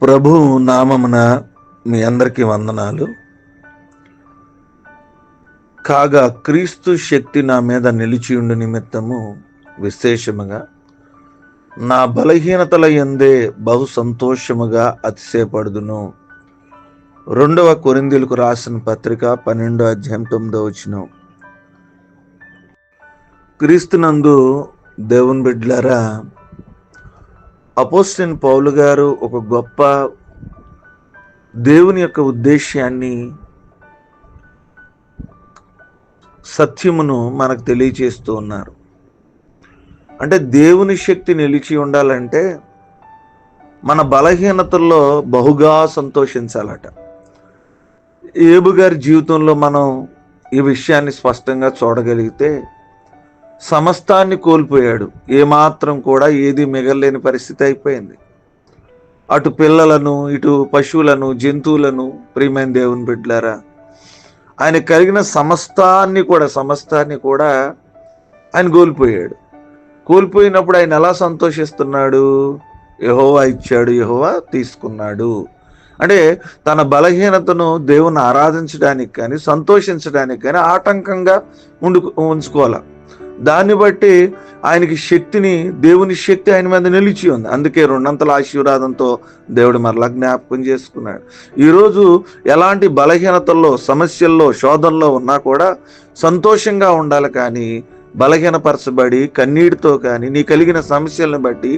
ప్రభు నామమున మీ అందరికీ వందనాలు. కాగా క్రీస్తు శక్తి నా మీద నిలిచియుండు నిమిత్తము విశేషముగా నా బలహీనతల యందే బహు సంతోషముగా అతిశయపడుదును. 2వ కొరింథీయులకు రాసిన పత్రిక 12వ అధ్యాయం 9వ వచనం. క్రీస్తునందు దేవుని బిడ్డలారా, అపోస్తలుడైన పౌలు గారు ఒక గొప్ప దేవుని యొక్క ఉద్దేశాన్ని, సత్యమును మనకు తెలియచేస్తూ ఉన్నారు. అంటే దేవుని శక్తి నిలిచి ఉండాలంటే మన బలహీనతల్లో బహుగా సంతోషించాలట. ఏబు గారి జీవితంలో మనం ఈ విషయాన్ని స్పష్టంగా చూడగలిగితే, సమస్తాన్ని కోల్పోయాడు. ఏమాత్రం కూడా ఏది మిగలలేని పరిస్థితి అయిపోయింది. అటు పిల్లలను, ఇటు పశువులను, జంతువులను, ప్రియమైన దేవుని బిడ్డలారా, ఆయన కలిగిన సమస్తాన్ని కూడా ఆయన కోల్పోయాడు. కోల్పోయినప్పుడు ఆయన ఎలా సంతోషిస్తున్నాడు? యెహోవా ఇచ్చాడు, యెహోవా తీసుకున్నాడు. అంటే తన బలహీనతను దేవుని ఆరాధించడానికి కానీ, సంతోషించడానికి కానీ ఆటంకంగా ఉంచుకోవాలి. దాన్ని బట్టి ఆయనకి శక్తిని, దేవుని శక్తి ఆయన మీద నిలిచి ఉంది. అందుకే 2 ఆశీర్వాదంతో దేవుడు మరలా జ్ఞాపకం చేసుకున్నాడు. ఈరోజు ఎలాంటి బలహీనతల్లో, సమస్యల్లో, శోధనలో ఉన్నా కూడా సంతోషంగా ఉండాలి. కానీ బలహీనపరచబడి కన్నీటితో కానీ, నీ కలిగిన సమస్యలను బట్టి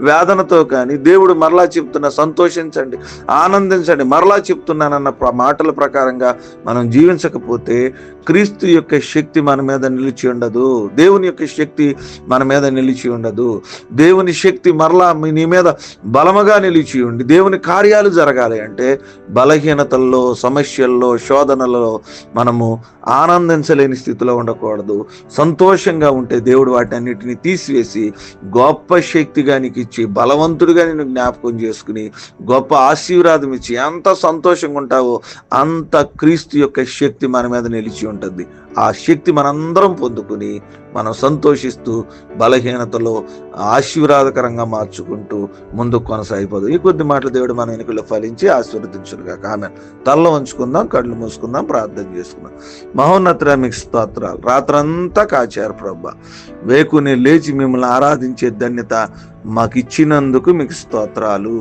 వేదనతో కానీ, దేవుడు మరలా చెప్తున్న సంతోషించండి, ఆనందించండి, మరలా చెప్తున్నానన్న మాటల ప్రకారంగా మనం జీవించకపోతే క్రీస్తు యొక్క శక్తి మన మీద నిలిచి ఉండదు. దేవుని యొక్క శక్తి మన మీద నిలిచి ఉండదు. దేవుని శక్తి మరలా నీ మీద బలముగా నిలిచి ఉండి దేవుని కార్యాలు జరగాలి అంటే బలహీనతల్లో, సమస్యల్లో, శోధనలలో మనము ఆనందించలేని స్థితిలో ఉండకూడదు. సంతోషంగా ఉంటే దేవుడు వాటి అన్నిటిని తీసివేసి గొప్ప శక్తిగా నీకు ఇచ్చి, బలవంతుడిగా నేను జ్ఞాపకం చేసుకుని, గొప్ప ఆశీర్వాదం ఇచ్చి ఎంత సంతోషంగా ఉంటావో అంత క్రీస్తు యొక్క శక్తి మన మీద నిలిచి ఉంటుంది. ఆ శక్తి మనందరం పొందుకుని మనం సంతోషిస్తూ బలహీనతలో ఆశీర్వాదకరంగా మార్చుకుంటూ ముందుకు కొనసాగిపోదు. ఈ కొద్ది మాటలు దేవుడు మన వెనుకలో ఫలించి ఆశీర్వదించునుగా. ఆమేన్. తలలో ఉంచుకుందాం, కళ్ళు మూసుకుందాం, ప్రార్థన చేసుకుందాం. మహోన్నతుడా, మీకు స్తోత్రాలు. రాత్రంతా కాచారు ప్రభా. వేకుని లేచి మిమ్మల్ని ఆరాధించే ధన్యత మాకు ఇచ్చినందుకు మీకు స్తోత్రాలు.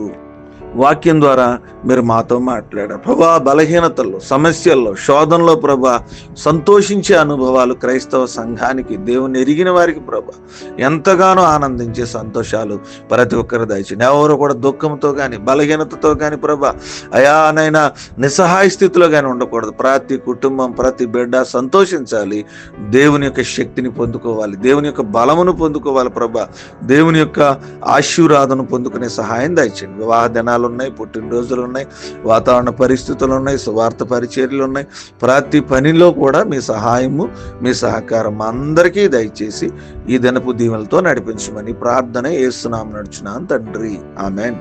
వాక్యం ద్వారా మీరు మాతో మాట్లాడారు ప్రభా. బలహీనతల్లో, సమస్యల్లో, శోధనలో ప్రభా సంతోషించే అనుభవాలు క్రైస్తవ సంఘానికి, దేవుని ఎరిగిన వారికి ప్రభా ఎంతగానో ఆనందించే సంతోషాలు ప్రతి ఒక్కరు దయచేయండి. ఎవరు కూడా దుఃఖంతో కానీ, బలహీనతతో కానీ ప్రభా అయానైనా నిస్సహాయ స్థితిలో కానీ ఉండకూడదు. ప్రతి కుటుంబం, ప్రతి బిడ్డ సంతోషించాలి. దేవుని యొక్క శక్తిని పొందుకోవాలి, దేవుని యొక్క బలమును పొందుకోవాలి ప్రభా. దేవుని యొక్క ఆశీర్వాదం పొందుకునే సహాయం దయచేయండి. వివాహ దినాలు ఉన్నాయి, పుట్టినరోజులు ఉన్నాయి, వాతావరణ పరిస్థితులు ఉన్నాయి, సువార్త పరిచర్యలు ఉన్నాయి. ప్రతి పనిలో కూడా మీ సహాయము, మీ సహకారం అందరికీ దయచేసి ఈ దినపు దీవెనలతో నడిపించమని ప్రార్థన యేసు నామమున నడుచున్నాను తండ్రి. ఆమేన్.